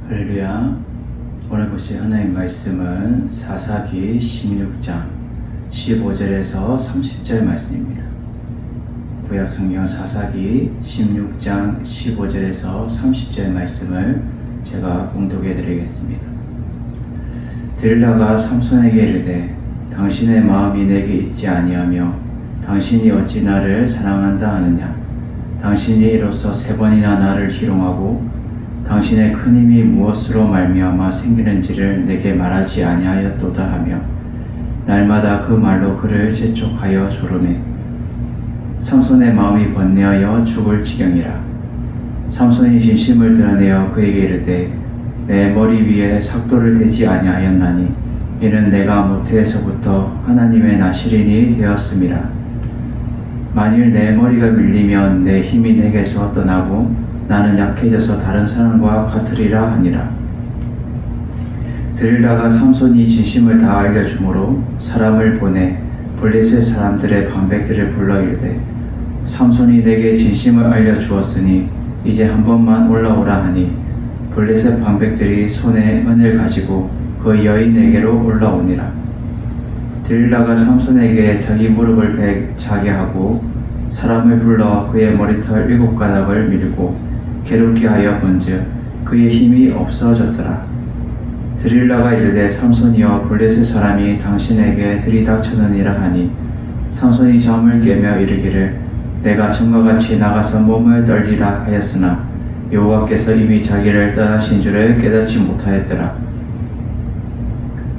할렐루야. 오늘 보실 하나님 말씀은 사사기 16장 15절에서 30절 말씀입니다. 구약성경 사사기 16장 15절에서 30절 말씀을 제가 공독해 드리겠습니다. 들라가 삼손에게 이르되 당신의 마음이 내게 있지 아니하며 당신이 어찌 나를 사랑한다 하느냐. 당신이 이로써 3번이나 나를 희롱하고 당신의 큰 힘이 무엇으로 말미암아 생기는지를 내게 말하지 아니하였도다 하며 날마다 그 말로 그를 재촉하여 조르매 삼손의 마음이 번뇌하여 죽을 지경이라. 삼손이 진심을 드러내어 그에게 이르되 내 머리 위에 삭도를 대지 아니하였나니 이는 내가 모태에서부터 하나님의 나시린이 되었음이라. 만일 내 머리가 밀리면 내 힘이 내게서 떠나고 나는 약해져서 다른 사람과 같으리라 하니라. 들라가 삼손이 진심을 다 알려주므로 사람을 보내 블레셋 사람들의 방백들을 불러 이르되 삼손이 내게 진심을 알려주었으니 이제 한 번만 올라오라 하니 블레셋 방백들이 손에 은을 가지고 그 여인에게로 올라오니라. 들라가 삼손에게 자기 무릎을 자게 하고 사람을 불러 그의 머리털 7가닥을 밀고 괴롭게 하여 본즉 그의 힘이 없어졌더라. 드릴라가 이르되 삼손이여 블레셋 사람이 당신에게 들이닥쳤느니라 하니 삼손이 잠을 깨며 이르기를 내가 전과 같이 나가서 몸을 떨리라 하였으나 여호와께서 이미 자기를 떠나신 줄을 깨닫지 못하였더라.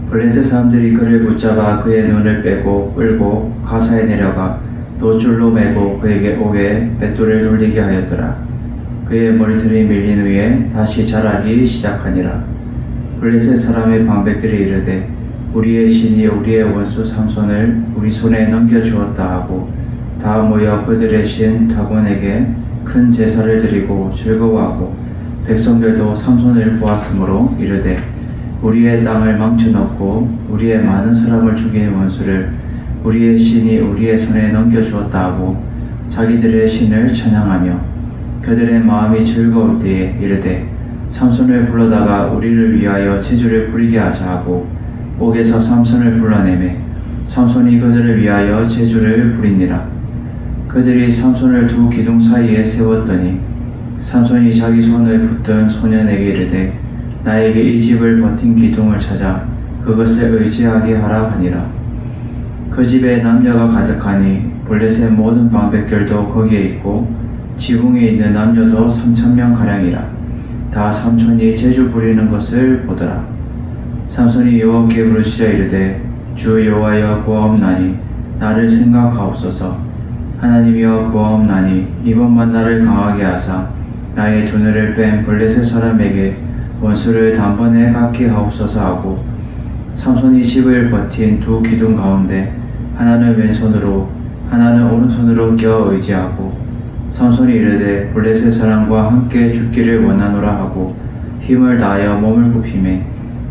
블레셋 사람들이 그를 붙잡아 그의 눈을 빼고 끌고 가사에 내려가 노줄로 매고 그에게 옥에 맷돌을 돌리게 하였더라. 그의 머리털이 밀린 후에 다시 자라기 시작하니라. 블레셋 사람의 방백들이 이르되 우리의 신이 우리의 원수 삼손을 우리 손에 넘겨주었다 하고 다 모여 그들의 신 다곤에게 큰 제사를 드리고 즐거워하고 백성들도 삼손을 보았으므로 이르되 우리의 땅을 망쳐놓고 우리의 많은 사람을 죽인 원수를 우리의 신이 우리의 손에 넘겨주었다 하고 자기들의 신을 찬양하며 그들의 마음이 즐거울 때에 이르되 삼손을 불러다가 우리를 위하여 제주를 부리게 하자 하고 옥에서 삼손을 불러내매 삼손이 그들을 위하여 제주를 부리니라. 그들이 삼손을 두 기둥 사이에 세웠더니 삼손이 자기 손을 붙든 소년에게 이르되 나에게 이 집을 버틴 기둥을 찾아 그것을 의지하게 하라 하니라. 그 집에 남녀가 가득하니 블레셋 모든 방백들도 거기에 있고 지붕에 있는 남녀도 3,000명가량이라. 다 삼손이 제주 부리는 것을 보더라. 삼손이 여호와께 부르짖어 이르되 주 여호와여 구하옵나니 나를 생각하옵소서. 하나님이여 구하옵나니 이번만 나를 강하게 하사 나의 두뇌를 뺀 블레셋 사람에게 원수를 단번에 갖게 하옵소서 하고 삼손이 집을 버틴 두 기둥 가운데 하나는 왼손으로 하나는 오른손으로 껴 의지하고 삼손이 이르되 블레셋 사람과 함께 죽기를 원하노라 하고 힘을 다하여 몸을 굽히매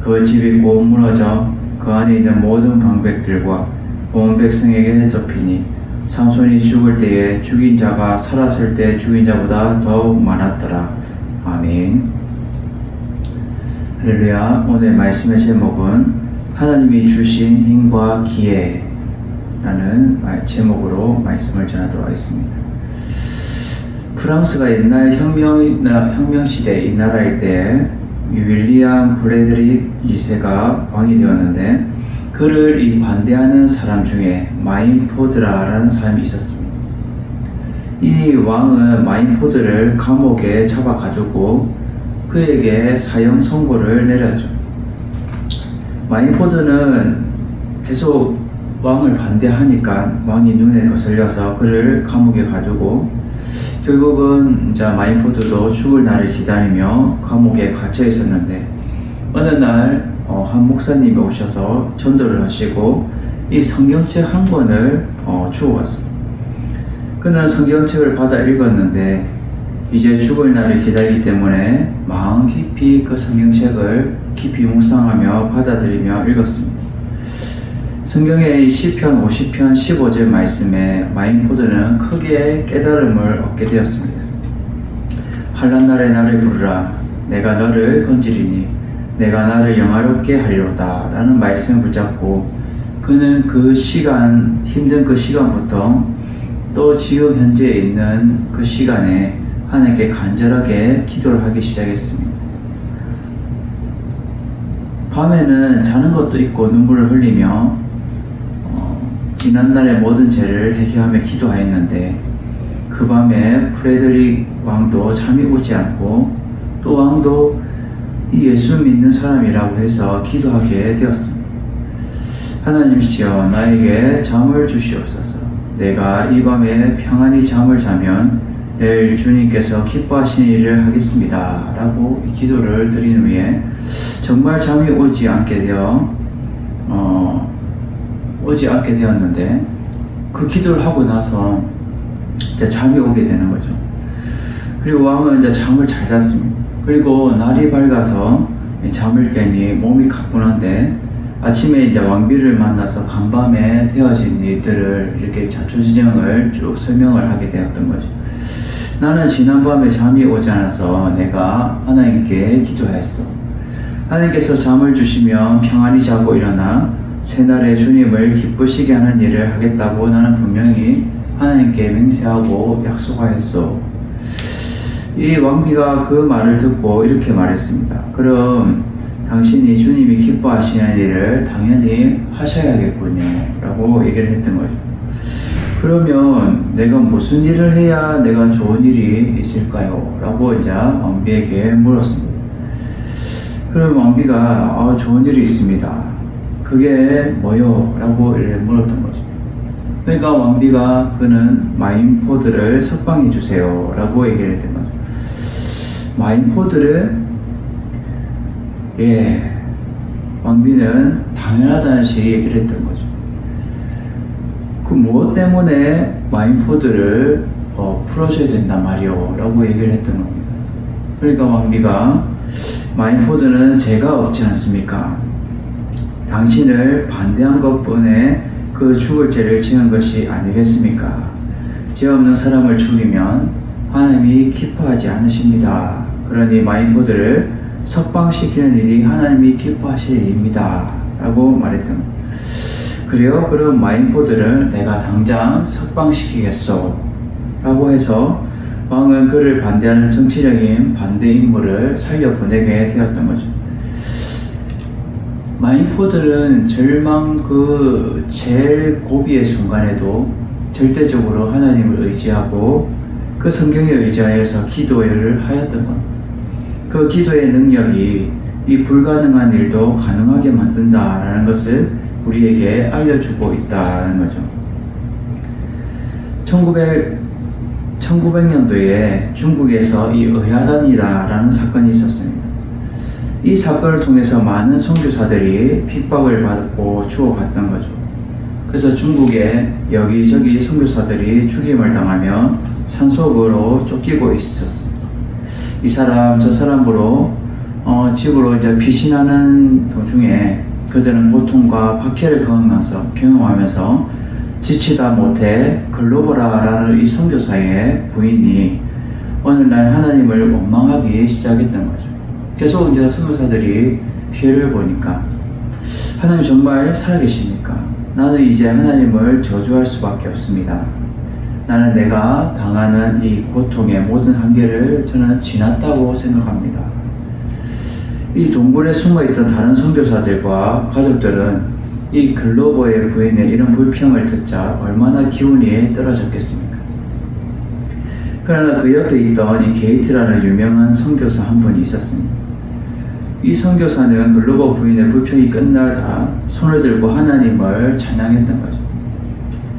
그 집이 곧 무너져 그 안에 있는 모든 방백들과 온 백성에게 덮이니 삼손이 죽을 때에 죽인 자가 살았을 때 죽인 자보다 더욱 많았더라. 아멘. 할렐루야. 오늘 말씀의 제목은 하나님이 주신 힘과 기회라는 제목으로 말씀을 전하도록 하겠습니다. 프랑스가 옛날 혁명시대 이 나라일 때 윌리엄 브래드릭 2세가 왕이 되었는데 그를 반대하는 사람 중에 마인포드라는 사람이 있었습니다. 이 왕은 마인포드를 감옥에 잡아가지고 그에게 사형 선고를 내렸죠. 마인포드는 계속 왕을 반대하니까 왕이 눈에 거슬려서 그를 감옥에 가두고 결국은 마인포드도 죽을 날을 기다리며 감옥에 갇혀 있었는데 어느 날 한 목사님이 오셔서 전도를 하시고 이 성경책 한 권을 주고 갔습니다. 그는 성경책을 받아 읽었는데 이제 죽을 날을 기다리기 때문에 마음 깊이 그 성경책을 깊이 묵상하며 받아들이며 읽었습니다. 성경의 시편 50편 15절 말씀에 마인포드는 크게 깨달음을 얻게 되었습니다. 환난 날에 나를 부르라. 내가 너를 건지리니 내가 나를 영화롭게 하리로다 라는 말씀을 붙잡고 그는 그 시간, 힘든 그 시간부터 또 지금 현재 있는 그 시간에 하나님께 간절하게 기도를 하기 시작했습니다. 밤에는 자는 것도 있고 눈물을 흘리며 지난날의 모든 죄를 회개하며 기도하였는데 그 밤에 프레드릭 왕도 잠이 오지 않고 또 왕도 이 예수 믿는 사람이라고 해서 기도하게 되었습니다. 하나님이시여 나에게 잠을 주시옵소서. 내가 이 밤에 평안히 잠을 자면 내일 주님께서 기뻐하시는 일을 하겠습니다 라고 이 기도를 드린 후에 정말 잠이 오지 않게 되었는데 그 기도를 하고 나서 이제 잠이 오게 되는 거죠. 그리고 왕은 이제 잠을 잘 잤습니다. 그리고 날이 밝아서 잠을 깨니 몸이 가뿐한데 아침에 이제 왕비를 만나서 간밤에 되어진 일들을 이렇게 자초지정을 쭉 설명을 하게 되었던 거죠. 나는 지난밤에 잠이 오지 않아서 내가 하나님께 기도했어. 하나님께서 잠을 주시면 평안히 자고 일어나 새날에 주님을 기쁘시게 하는 일을 하겠다고 나는 분명히 하나님께 맹세하고 약속하였어. 이 왕비가 그 말을 듣고 이렇게 말했습니다. 그럼 당신이 주님이 기뻐하시는 일을 당연히 하셔야겠군요 라고 얘기를 했던 거죠. 그러면 내가 무슨 일을 해야 내가 좋은 일이 있을까요? 라고 이제 왕비에게 물었습니다. 그럼 왕비가 좋은 일이 있습니다. 그게 뭐요? 라고 물었던 거죠. 그러니까 왕비가 그는 마인포드를 석방해 주세요 라고 얘기를 했던 거죠. 마인포드를 왕비는 당연하다는 식의 얘기를 했던 거죠. 그 무엇 때문에 마인포드를 풀어줘야 된단 말이오 라고 얘기를 했던 겁니다. 그러니까 왕비가 마인포드는 죄가 없지 않습니까? 당신을 반대한 것뿐에 그 죽을 죄를 지은 것이 아니겠습니까? 죄 없는 사람을 죽이면 하나님이 기뻐하지 않으십니다. 그러니 마인포드를 석방시키는 일이 하나님이 기뻐하실 일입니다 라고 말했던 겁니다. 그래요? 그럼 마인포드를 내가 당장 석방시키겠소 라고 해서 왕은 그를 반대하는 정치적인 반대 인물을 살려보내게 되었던 거죠. 마인포드는 절망 제일 고비의 순간에도 절대적으로 하나님을 의지하고 그 성경에 의지하여서 기도를 하였던 겁니다. 그 기도의 능력이 이 불가능한 일도 가능하게 만든다라는 것을 우리에게 알려주고 있다는 거죠. 1900년도에 중국에서 이 의아단이라는 사건이 있었습니다. 이 사건을 통해서 많은 선교사들이 핍박을 받고 죽어갔던 거죠. 그래서 중국에 여기저기 선교사들이 죽임을 당하며 산속으로 쫓기고 있었습니다. 이 사람 저 사람으로 집으로 이제 피신하는 도중에 그들은 고통과 박해를 경험하면서 지치다 못해 글로버라라는 이 선교사의 부인이 어느 날 하나님을 원망하기 시작했던 거죠. 계속 이제 선교사들이 피해를 보니까 하나님 정말 살아계십니까? 나는 이제 하나님을 저주할 수밖에 없습니다. 나는 내가 당하는 이 고통의 모든 한계를 저는 지났다고 생각합니다. 이 동굴에 숨어있던 다른 선교사들과 가족들은 이 글로버의 부인의 이런 불평을 듣자 얼마나 기운이 떨어졌겠습니까? 그러나 그 옆에 있던 이 게이트라는 유명한 선교사 한 분이 있었습니다. 이 선교사는 글로버 부인의 불평이 끝나자 손을 들고 하나님을 찬양했던 거죠.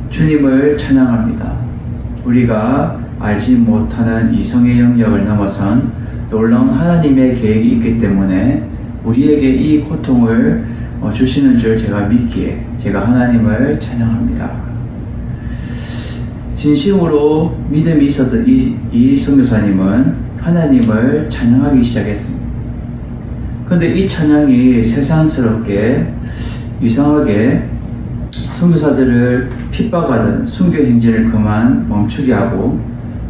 주님을 찬양합니다. 우리가 알지 못하는 이성의 영역을 넘어선 놀라운 하나님의 계획이 있기 때문에 우리에게 이 고통을 주시는 줄 제가 믿기에 제가 하나님을 찬양합니다. 진심으로 믿음이 있었던 이 선교사님은 하나님을 찬양하기 시작했습니다. 그런데 이 찬양이 세상스럽게 이상하게 선교사들을 핍박하던 순교 행진을 그만 멈추게 하고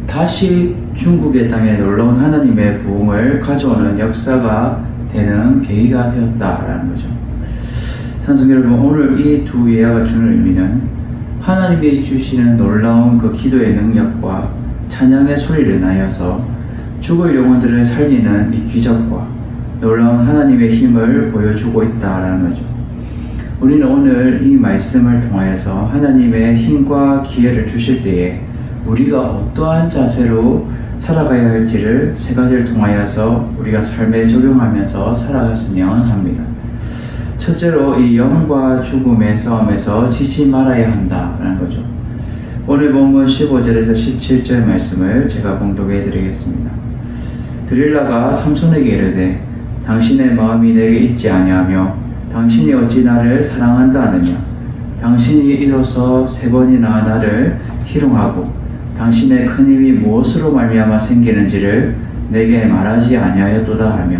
다시 중국의 땅에 놀라운 하나님의 부흥을 가져오는 역사가 되는 계기가 되었다라는 거죠. 산성 여러분, 오늘 이 두 예화가 주는 의미는 하나님이 주시는 놀라운 그 기도의 능력과 찬양의 소리를 나여서 죽을 영혼들을 살리는 이 기적과 놀라운 하나님의 힘을 보여주고 있다라는 거죠. 우리는 오늘 이 말씀을 통하여서 하나님의 힘과 기회를 주실 때에 우리가 어떠한 자세로 살아가야 할지를 세 가지를 통하여서 우리가 삶에 적용하면서 살아갔으면 합니다. 첫째로 이 영과 죽음의 싸움에서 지지 말아야 한다라는 거죠. 오늘 본문 15절에서 17절 말씀을 제가 봉독해 드리겠습니다. 드릴라가 삼손에게 이르되 당신의 마음이 내게 있지 아니하며 당신이 어찌 나를 사랑한다 하느냐. 당신이 이로써 3번이나 나를 희롱하고 당신의 큰 힘이 무엇으로 말미암아 생기는지를 내게 말하지 아니하였도다 하며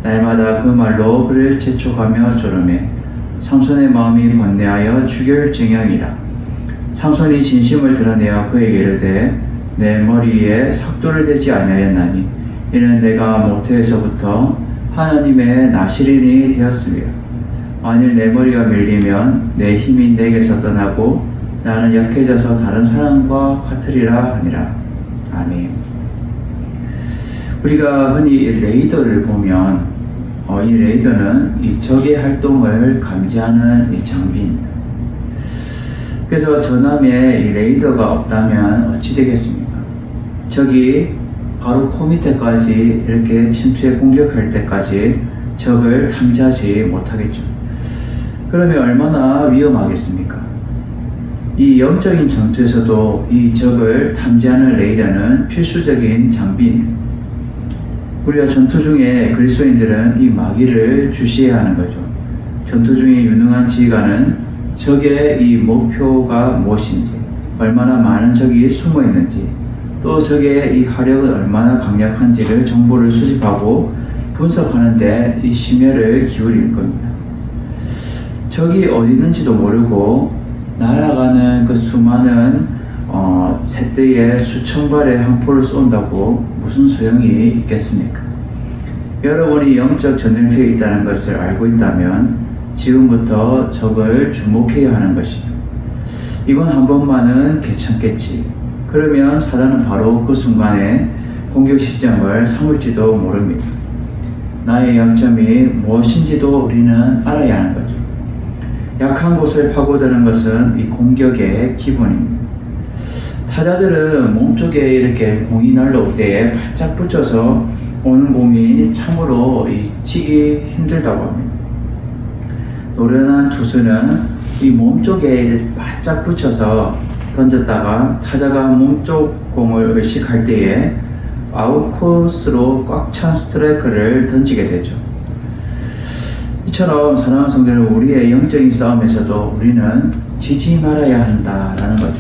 날마다 그 말로 그를 재촉하며 조르매 삼손의 마음이 번뇌하여 죽일 정형이라. 삼손이 진심을 드러내어 그에게 이르되 내 머리에 삭도를 대지 아니하였나니 이는 내가 모태에서부터 하나님의 나시린이 되었으며 만일 내 머리가 밀리면 내 힘이 내게서 떠나고 나는 약해져서 다른 사람과 같으리라 하니라. 아멘. 우리가 흔히 이 레이더를 보면 이 레이더는 이 적의 활동을 감지하는 이 장비입니다. 그래서 전함에 이 레이더가 없다면 어찌 되겠습니까? 적이 바로 코 밑에까지 이렇게 침투해 공격할 때까지 적을 탐지하지 못하겠죠. 그러면 얼마나 위험하겠습니까? 이 영적인 전투에서도 이 적을 탐지하는 레이더는 필수적인 장비입니다. 우리가 전투 중에 그리스도인들은 이 마귀를 주시해야 하는 거죠. 전투 중에 유능한 지휘관은 적의 이 목표가 무엇인지, 얼마나 많은 적이 숨어 있는지, 또 적의 이 화력은 얼마나 강력한지를 정보를 수집하고 분석하는데 이 심혈을 기울일 겁니다. 적이 어디 있는지도 모르고 날아가는 그 수많은 새떼에 수천 발의 항포를 쏜다고 무슨 소용이 있겠습니까? 여러분이 영적 전쟁터에 있다는 것을 알고 있다면 지금부터 적을 주목해야 하는 것이죠. 이번 한 번만은 괜찮겠지. 그러면 사단은 바로 그 순간에 공격 시점을 삼을지도 모릅니다. 나의 약점이 무엇인지도 우리는 알아야 하는 거죠. 약한 곳을 파고드는 것은 이 공격의 기본입니다. 타자들은 몸쪽에 이렇게 공이 날라올 때에 바짝 붙여서 오는 공이 참으로 치기 힘들다고 합니다. 노련한 투수는 이 몸쪽에 바짝 붙여서 던졌다가 타자가 몸쪽 공을 의식할 때에 아웃 코스로 꽉 찬 스트라이크를 던지게 되죠. 이처럼 사랑하는 성도 여러분, 우리의 영적인 싸움에서도 우리는 지지 말아야 한다라는 거죠.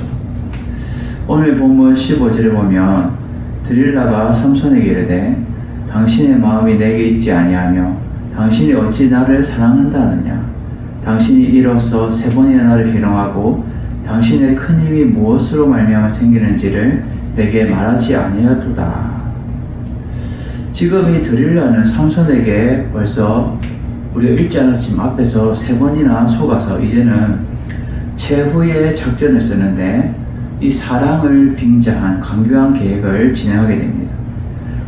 오늘 본문 15절에 보면 드릴라가 삼손에게 이르되 당신의 마음이 내게 있지 아니하며 당신이 어찌 나를 사랑한다 하느냐. 당신이 이로써 3번이나 나를 희롱하고 당신의 큰 힘이 무엇으로 말미암아 생기는지를 내게 말하지 아니하도다. 지금 이 드릴라는 삼손에게 벌써 우리가 읽지 않았지만 앞에서 3번이나 속아서 이제는 최후의 작전을 쓰는데 이 사랑을 빙자한 강교한 계획을 진행하게 됩니다.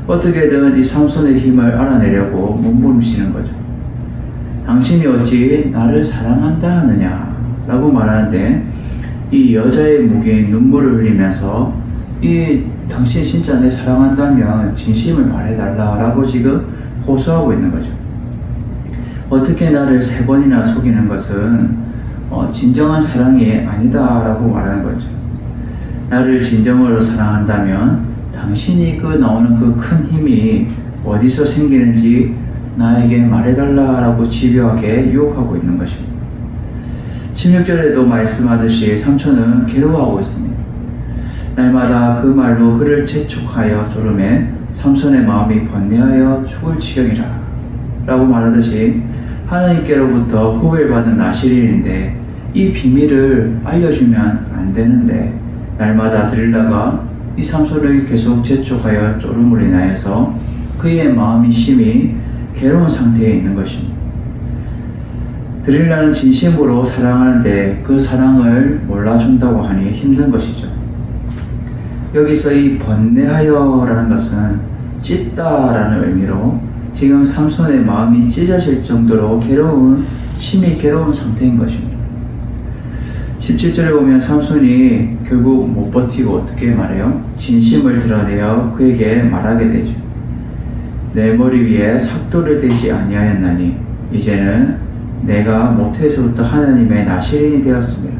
어떻게든 이 삼손의 힘을 알아내려고 몸부림치는 거죠. 당신이 어찌 나를 사랑한다 하느냐 라고 말하는데 이 여자의 무게인 눈물을 흘리면서 당신이 진짜 내 사랑한다면 진심을 말해달라 라고 지금 호소하고 있는 거죠. 어떻게 나를 3번이나 속이는 것은 진정한 사랑이 아니다 라고 말하는 거죠. 나를 진정으로 사랑한다면 당신이 나오는 그 큰 힘이 어디서 생기는지 나에게 말해달라 라고 집요하게 유혹하고 있는 것입니다. 16절에도 말씀하듯이 삼손은 괴로워하고 있습니다. 날마다 그 말로 그를 재촉하여 조르매 삼손의 마음이 번뇌하여 죽을 지경이라 라고 말하듯이 하나님께로부터 후회를 받은 나시린인데 이 비밀을 알려주면 안 되는데 날마다 드릴라가 이 삼손을 계속 재촉하여 쫓음으로 인하여서 그의 마음이 심히 괴로운 상태에 있는 것입니다. 드릴라는 진심으로 사랑하는데 그 사랑을 몰라준다고 하니 힘든 것이죠. 여기서 이 번뇌하여라는 것은 찢다라는 의미로 지금 삼손의 마음이 찢어질 정도로 심히 괴로운 상태인 것입니다. 17절에 보면 삼손이 결국 못 버티고 어떻게 말해요? 진심을 드러내어 그에게 말하게 되죠. 내 머리 위에 삭도를 대지 아니하였나니 이제는 내가 모태에서부터 하나님의 나시린이 되었습니다.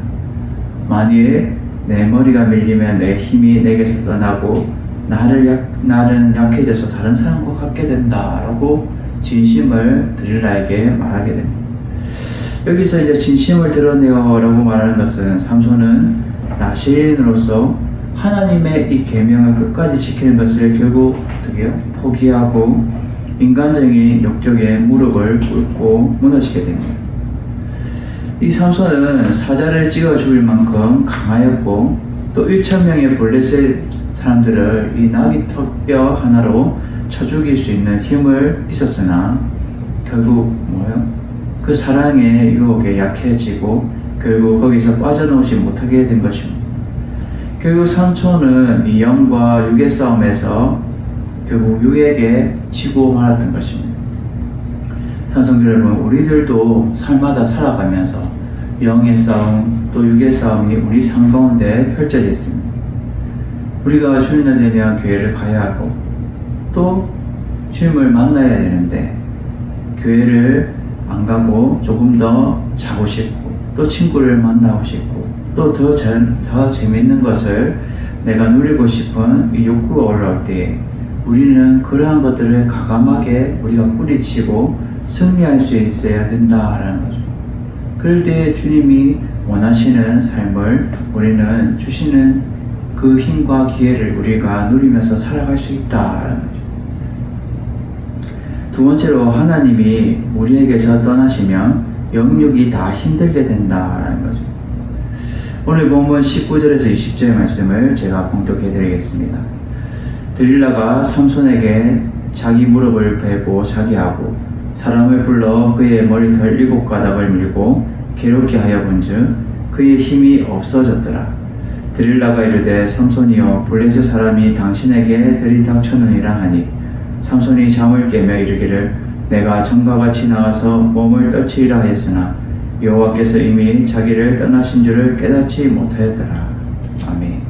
만일 내 머리가 밀리면 내 힘이 내게서 떠나고 나는 약해져서 다른 사람과 같게 된다라고 진심을 드릴라에게 말하게 됩니다. 여기서 이제 진심을 드러내어라고 말하는 것은 삼손은 나시린으로서 하나님의 이 계명을 끝까지 지키는 것을 결국 어떻게 해요? 포기하고 인간적인 욕정에 무릎을 꿇고 무너지게 됩니다. 이 삼손은 사자를 찍어 죽일 만큼 강하였고 또 1,000명의 블레셋 사람들을 이 나귀 턱뼈 하나로 쳐 죽일 수 있는 힘을 있었으나 결국 뭐예요? 그 사랑의 유혹에 약해지고 결국 거기서 빠져나오지 못하게 된 것입니다. 결국 삼손은 이 영과 육의 싸움에서 결국 육에게 지고 말았던 것입니다. 산성들 여러분, 우리들도 삶마다 살아가면서 영의 싸움 또 육의 싸움이 우리 삶 가운데 펼쳐져 있습니다. 우리가 주일날 되면 교회를 가야 하고 또 주님을 만나야 되는데 교회를 안 가고 조금 더 자고 싶고 또 친구를 만나고 싶고 또 더 재밌는 것을 내가 누리고 싶은 이 욕구가 올라올 때 우리는 그러한 것들을 과감하게 우리가 뿌리치고 승리할 수 있어야 된다라는 거죠. 그럴 때 주님이 원하시는 삶을 우리는 주시는 그 힘과 기회를 우리가 누리면서 살아갈 수 있다라는 거죠. 두 번째로 하나님이 우리에게서 떠나시면 영육이 다 힘들게 된다라는 거죠. 오늘 본문 19절에서 20절의 말씀을 제가 봉독해 드리겠습니다. 드릴라가 삼손에게 자기 무릎을 베고 자게 하고 사람을 불러 그의 머리털 7가닥을 밀고 괴롭게 하여 본즉 그의 힘이 없어졌더라. 드릴라가 이르되 삼손이여 블레셋 사람이 당신에게 들이닥쳤느니라 하니 삼손이 잠을 깨며 이르기를 내가 전과 같이 나가서 몸을 떨치리라 하였으나 여호와께서 이미 자기를 떠나신 줄을 깨닫지 못하였더라. 아멘.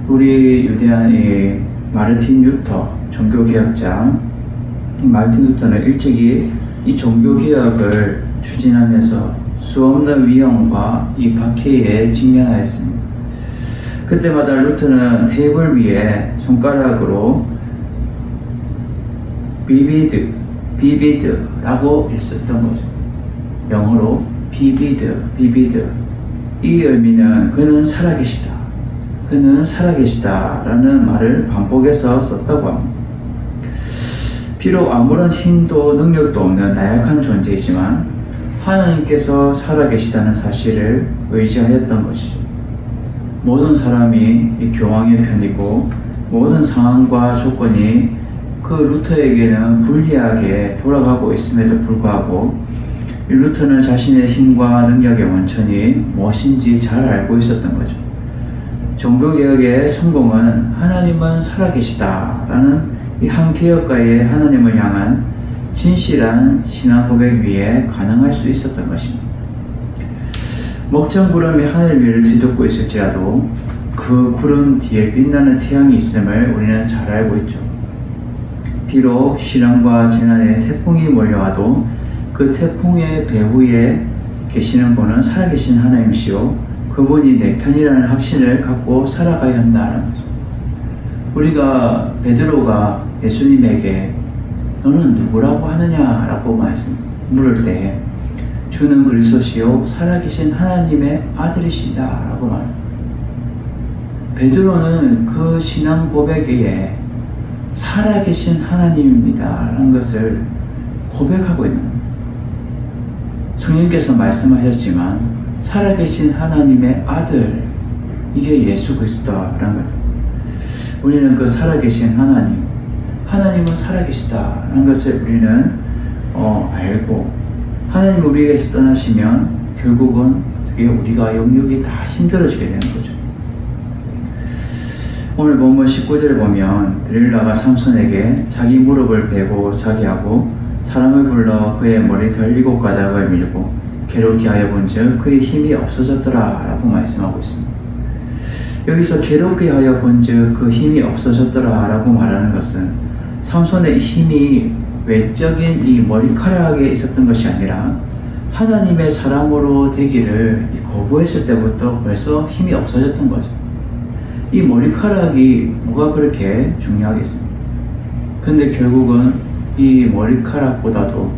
우리 유대한 이 마르틴 루터 종교개혁자 마르틴 루터는 일찍이 이 종교개혁을 추진하면서 수없는 위험과 이 박해에 직면하였습니다. 그때마다 루터는 테이블 위에 손가락으로 비비드라고 썼던 거죠. 영어로 비비드. 이 의미는 그는 살아계시다 라는 말을 반복해서 썼다고 합니다. 비록 아무런 힘도 능력도 없는 나약한 존재이지만 하나님께서 살아계시다는 사실을 의지하였던 것이죠. 모든 사람이 교황의 편이고 모든 상황과 조건이 그 루터에게는 불리하게 돌아가고 있음에도 불구하고 루터는 자신의 힘과 능력의 원천이 무엇인지 잘 알고 있었던 거죠. 종교개혁의 성공은 하나님은 살아계시다라는 이 한 개혁가의 하나님을 향한 진실한 신앙 고백 위에 가능할 수 있었던 것입니다. 먹전구름이 하늘 위를 뒤덮고 있을지라도 그 구름 뒤에 빛나는 태양이 있음을 우리는 잘 알고 있죠. 비록 시련과 재난에 태풍이 몰려와도 그 태풍의 배후에 계시는 분은 살아계신 하나님이시오 그분이 내 편이라는 확신을 갖고 살아가야 한다는 거죠. 우리가 베드로가 예수님에게 너는 누구라고 하느냐라고 물을 때 주는 그리스도시요 살아계신 하나님의 아들이시다 라고 말합니다. 베드로는 그 신앙 고백에 살아계신 하나님입니다 라는 것을 고백하고 있는 겁니다. 성령께서 말씀하셨지만 살아계신 하나님의 아들 이게 예수 그리스도라는 거예요. 우리는 그 살아계신 하나님은 살아계시다라는 것을 우리는 알고, 하나님 우리에게서 떠나시면 결국은 우리가 영육이 다 힘들어지게 되는 거죠. 오늘 본문 19절을 보면 드릴라가 삼손에게 자기 무릎을 베고 자기하고 사람을 불러 그의 머리털 7가닥을 밀고 괴롭게 하여 본즉 그의 힘이 없어졌더라 라고 말씀하고 있습니다. 여기서 괴롭게 하여 본즉 그 힘이 없어졌더라 라고 말하는 것은 삼손의 힘이 외적인 이 머리카락에 있었던 것이 아니라 하나님의 사람으로 되기를 거부했을 때부터 벌써 힘이 없어졌던 거죠. 이 머리카락이 뭐가 그렇게 중요하겠습니까? 근데 결국은 이 머리카락보다도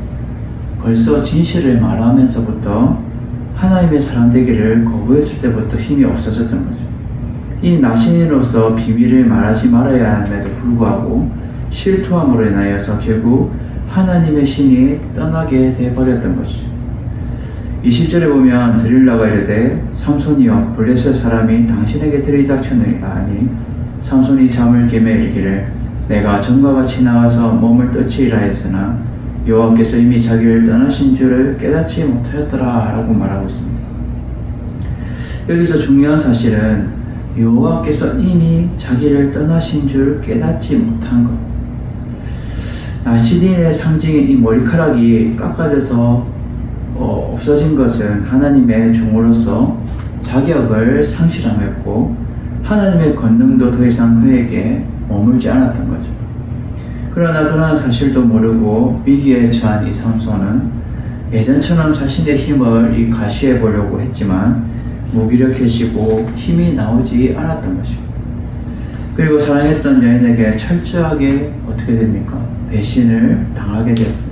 벌써 진실을 말하면서부터 하나님의 사람 되기를 거부했을 때부터 힘이 없어졌던 거죠. 이 나신인으로서 비밀을 말하지 말아야 함에도 불구하고 실토함으로 인하여서 결국 하나님의 신이 떠나게 되어버렸던 것이죠. 20절에 보면 드릴라가 이르되 삼손이여 블레셋 사람이 당신에게 들이닥쳤느니라 하니 삼손이 잠을 깨매 이르기를 내가 전과 같이 나가서 몸을 떠치리라 했으나 여호와께서 이미 자기를 떠나신 줄을 깨닫지 못하였더라 라고 말하고 있습니다. 여기서 중요한 사실은 여호와께서 이미 자기를 떠나신 줄 깨닫지 못한 것. 나시린의 상징인 이 머리카락이 깎아져서 없어진 것은 하나님의 종으로서 자격을 상실함했고 하나님의 권능도 더 이상 그에게 머물지 않았던 거죠. 그러나 사실도 모르고 위기에 처한 이 삼손은 예전처럼 자신의 힘을 가시해 보려고 했지만 무기력해지고 힘이 나오지 않았던 것입니다. 그리고 사랑했던 여인에게 철저하게 어떻게 됩니까? 배신을 당하게 되었습니다.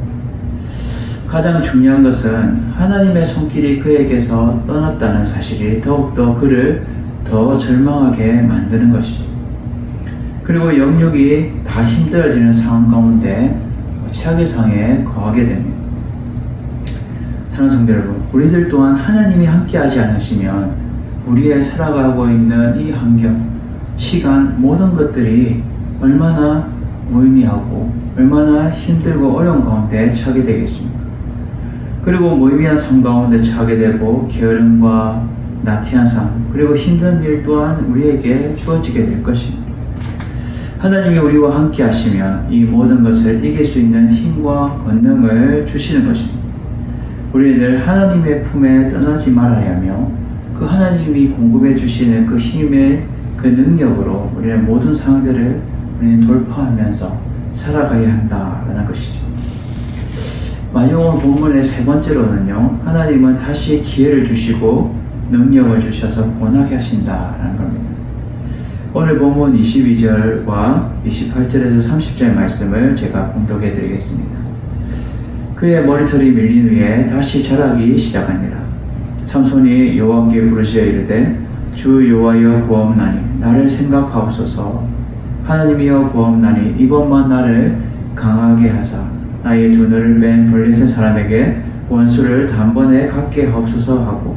가장 중요한 것은 하나님의 손길이 그에게서 떠났다는 사실이 더욱더 그를 더 절망하게 만드는 것이죠. 그리고 영육이 다 힘들어지는 상황 가운데 최악의 상황에 거하게 됩니다. 사랑하는 성도 여러분, 우리들 또한 하나님이 함께하지 않으시면 우리의 살아가고 있는 이 환경, 시간, 모든 것들이 얼마나 무의미하고 얼마나 힘들고 어려운 가운데 처하게 되겠습니까? 그리고 무의미한 삶 가운데 처하게 되고 게으름과 나태한 삶, 그리고 힘든 일 또한 우리에게 주어지게 될 것입니다. 하나님이 우리와 함께 하시면 이 모든 것을 이길 수 있는 힘과 권능을 주시는 것입니다. 우리는 하나님의 품에 떠나지 말아야 하며 그 하나님이 공급해 주시는 그 힘의 그 능력으로 우리는 모든 상황들을 우리는 돌파하면서 살아가야 한다는 것이죠. 마지막 본문의 세 번째로는요, 하나님은 다시 기회를 주시고 능력을 주셔서 권하게 하신다는 겁니다. 오늘 본문 22절과 28절에서 30절 말씀을 제가 공독해 드리겠습니다. 그의 머리털이 밀린 후에 다시 자라기 시작하니라. 삼손이 여호와께 부르짖어 이르되 주 여호와여 구하옵나니 나를 생각하옵소서. 하나님이여 구하옵나니 이번만 나를 강하게 하사 나의 두 눈을 뺀 블레셋 사람에게 원수를 단번에 갖게 하옵소서 하고,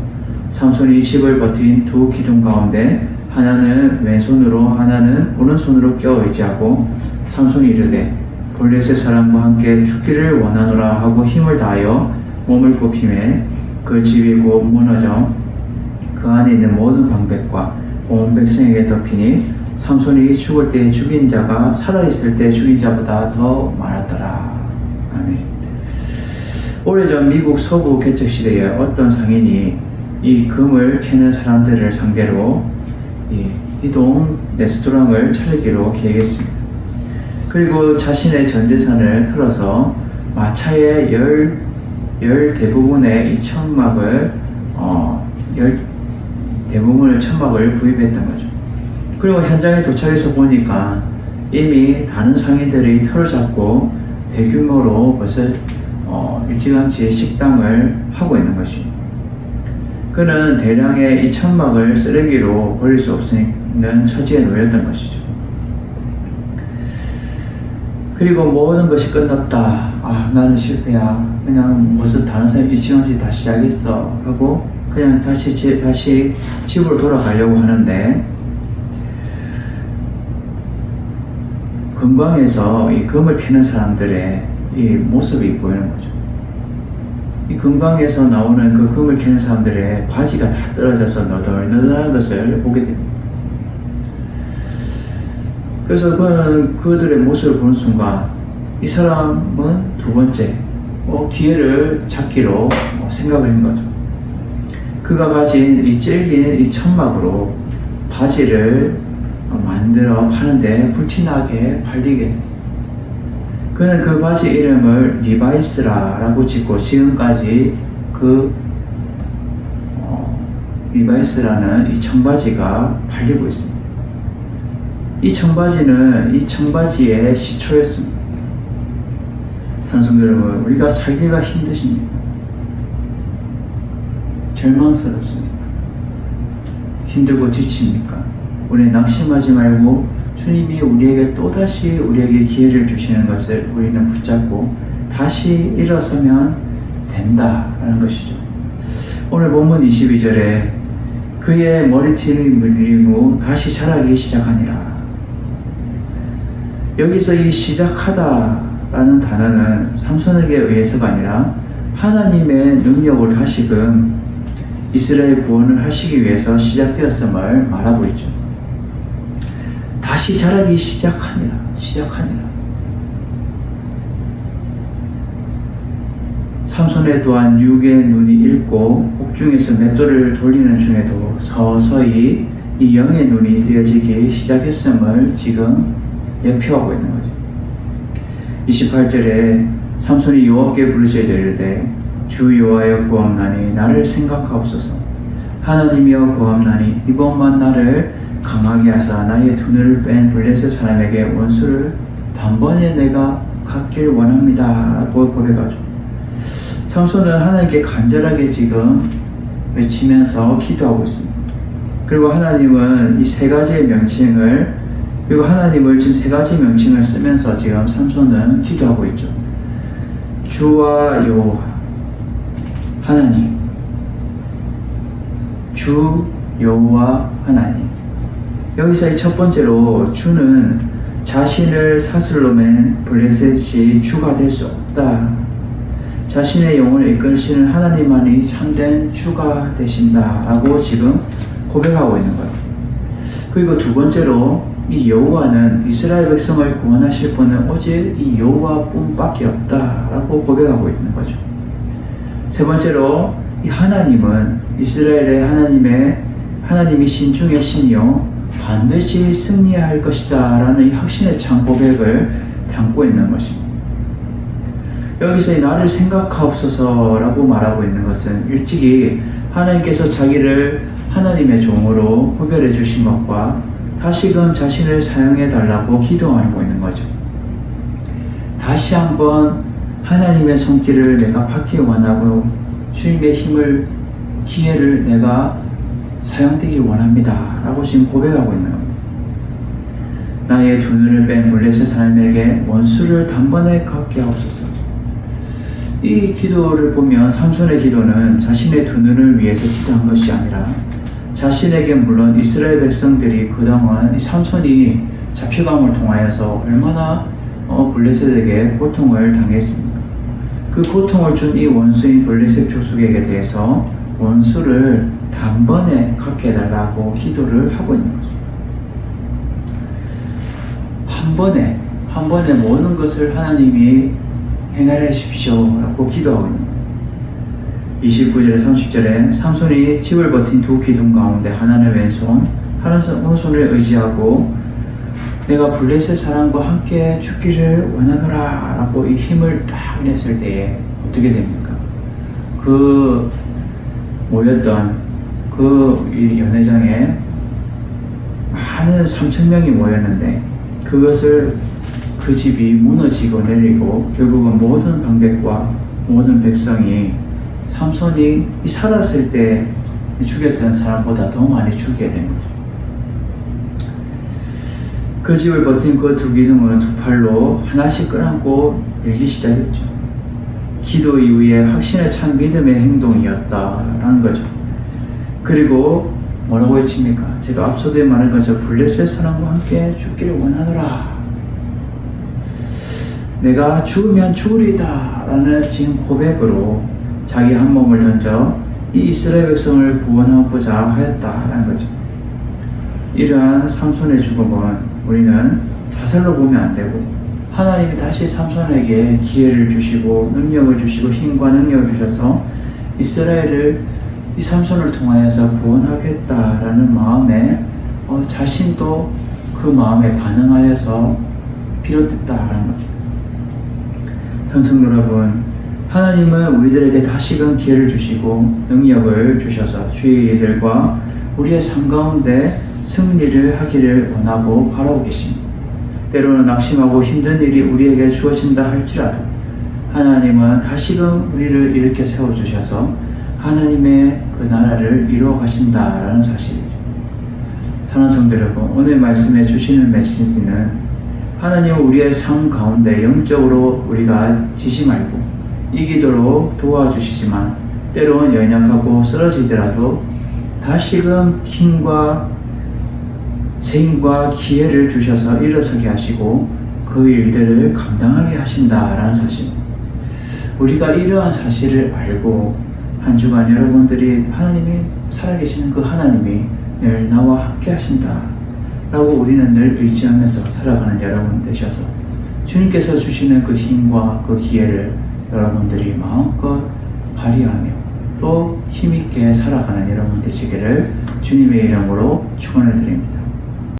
삼손이 집을 버틴 두 기둥 가운데 하나는 왼손으로 하나는 오른손으로 껴 의지하고 삼손이 이르되 블레셋 사람과 함께 죽기를 원하노라 하고 힘을 다하여 몸을 굽히매 그 집이 곧 무너져 그 안에 있는 모든 방백과 온 백성에게 덮이니 삼손이 죽을 때 죽인 자가 살아있을 때 죽인 자보다 더 많았더라. 아멘. 오래전 미국 서부 개척 시대에 어떤 상인이 이 금을 캐는 사람들을 상대로 이동 레스토랑을 차리기로 계획했습니다. 그리고 자신의 전 재산을 털어서 마차의 열 대부분의 이 천막을 천막을 구입했던 거죠. 그리고 현장에 도착해서 보니까 이미 다른 상인들이 털을 잡고 대규모로 벌써 일찌감치 식당을 하고 있는 것입니다. 그는 대량의 이 천막을 쓰레기로 버릴 수 없는 처지에 놓였던 것이죠. 그리고 모든 것이 끝났다. 나는 실패야. 그냥 무슨 다른 사람이 일찌감치 다 시작했어. 하고 그냥 다시 집으로 돌아가려고 하는데 금광에서 이 금을 캐는 사람들의 이 모습이 보이는 거죠. 이 금광에서 나오는 그 금을 캐는 사람들의 바지가 다 떨어져서 너덜너덜한 것을 보게 됩니다. 그래서 그들의 모습을 보는 순간 이 사람은 두 번째 기회를 잡기로 생각을 한 거죠. 그가 가진 이 질긴 이 천막으로 바지를 만들어 파는데 불티나게 팔리게 했습니다. 그는 그 바지 이름을 리바이스라라고 짓고 지금까지 리바이스라는 이 청바지가 팔리고 있습니다. 이 청바지는 이 청바지의 시초였습니다. 산성도 여러분, 우리가 살기가 힘드십니까? 절망스럽습니까? 힘들고 지칩니까? 우리 낙심하지 말고 주님이 우리에게 또다시 우리에게 기회를 주시는 것을 우리는 붙잡고 다시 일어서면 된다라는 것이죠. 오늘 본문 22절에 그의 머리털이 물리고 다시 자라기 시작하니라. 여기서 이 시작하다라는 단어는 삼손에게 의해서가 아니라 하나님의 능력을 다시금 이스라엘 구원을 하시기 위해서 시작되었음을 말하고 있죠. 다시 자라기 시작하니라. 삼손에 또한 육의 눈이 읽고 옥중에서 맷돌을 돌리는 중에도 서서히 이 영의 눈이 되어지기 시작했음을 지금 예표하고 있는 거죠. 28절에 삼손이 여호와께 부르짖어 이르되 주 여호와여 구하옵나니 나를 생각하옵소서. 하나님이여 구하옵나니 이번만 나를 강하게 하사 나의 두 눈을 뺀 블레셋 사람에게 원수를 단번에 내가 갚길 원합니다 라고 고백하죠. 삼손은 하나님께 간절하게 지금 외치면서 기도하고 있습니다. 그리고 하나님은 이 세 가지의 명칭을 그리고 하나님을 지금 세 가지 명칭을 쓰면서 지금 삼손은 기도하고 있죠. 주와 여호와 하나님, 주 여호와 하나님. 여기서 첫 번째로 주는 자신을 사슬로 맨 블레셋이 주가 될 수 없다. 자신의 영혼을 이끌시는 하나님만이 참된 주가 되신다라고 지금 고백하고 있는 거예요. 그리고 두 번째로 이 여호와는 이스라엘 백성을 구원하실 분은 오직 이 여호와뿐밖에 없다라고 고백하고 있는 거죠. 세 번째로 이 하나님은 이스라엘의 하나님이 신 중의 신이요 반드시 승리할 것이다 라는 이 확신에 찬 고백을 담고 있는 것입니다. 여기서 이 나를 생각하옵소서 라고 말하고 있는 것은 일찍이 하나님께서 자기를 하나님의 종으로 구별해 주신 것과 다시금 자신을 사용해 달라고 기도하고 있는 거죠. 다시 한번 하나님의 손길을 내가 받기 원하고 주님의 기회를 내가 사용되기 원합니다 라고 지금 고백하고 있는 겁니다. 나의 두 눈을 뺀 블레셋 사람에게 원수를 단번에 갚게 하옵소서. 이 기도를 보면 삼손의 기도는 자신의 두 눈을 위해서 기도한 것이 아니라 자신에게 물론 이스라엘 백성들이 그동안 삼손이 잡혀감을 통하여서 얼마나 블레셋에게 고통을 당했습니까? 그 고통을 준 이 원수인 블레셋 족속에게 대해서 원수를 단번에 갚게 해달라고 기도를 하고 있는 거죠. 한 번에 모든 것을 하나님이 행하여 주십시오 라고 기도하고 있는 거예요. 29절에 30절에 삼손이 집을 버틴 두 기둥 가운데 하나는 왼손 하나는 오른손을 의지하고 내가 블레셋 사람과 함께 죽기를 원하노라 라고 이 힘을 딱 냈을 때에 어떻게 됩니까? 그 모였던 그 연회장에 많은 3,000명이 모였는데 그것을 그 집이 무너지고 내리고 결국은 모든 방백과 모든 백성이 삼손이 살았을 때 죽였던 사람보다 더 많이 죽게 된 거죠. 그 집을 버틴 그 두 기둥은 두 팔로 하나씩 끌어안고 밀기 시작했죠. 기도 이후에 확신에 찬 믿음의 행동이었다라는 거죠. 그리고 뭐라고 외칩니까? 제가 앞서도 말한 것처럼 블레셋 사람과 함께 죽기를 원하노라. 내가 죽으면 죽으리다 라는 지금 고백으로 자기 한 몸을 던져 이 이스라엘 백성을 구원하고자 하였다라는 거죠. 이러한 삼손의 죽음은 우리는 자살로 보면 안 되고 하나님이 다시 삼손에게 기회를 주시고 능력을 주시고 힘과 능력을 주셔서 이스라엘을 이 삼손을 통하여서 구원하겠다라는 마음에 자신도 그 마음에 반응하여서 비롯됐다라는 거죠. 성청 여러분, 하나님은 우리들에게 다시금 기회를 주시고 능력을 주셔서 주의 일들과 우리의 삶 가운데 승리를 하기를 원하고 바라고 계십니다. 때로는 낙심하고 힘든 일이 우리에게 주어진다 할지라도 하나님은 다시금 우리를 일으켜 세워주셔서 하나님의 그 나라를 이루어 가신다라는 사실이죠. 사랑하는 성도 여러분, 오늘 말씀해 주시는 메시지는 하나님은 우리의 삶 가운데 영적으로 우리가 지시 말고 이기도록 도와주시지만 때로는 연약하고 쓰러지더라도 다시금 힘과 생과 기회를 주셔서 일어서게 하시고 그 일들을 감당하게 하신다라는 사실. 우리가 이러한 사실을 알고 한 주간 여러분들이 하나님이 살아계시는 그 하나님이 늘 나와 함께 하신다 라고 우리는 늘 의지하면서 살아가는 여러분 되셔서 주님께서 주시는 그 힘과 그 기회를 여러분들이 마음껏 발휘하며 또 힘있게 살아가는 여러분 되시기를 주님의 이름으로 축원을 드립니다.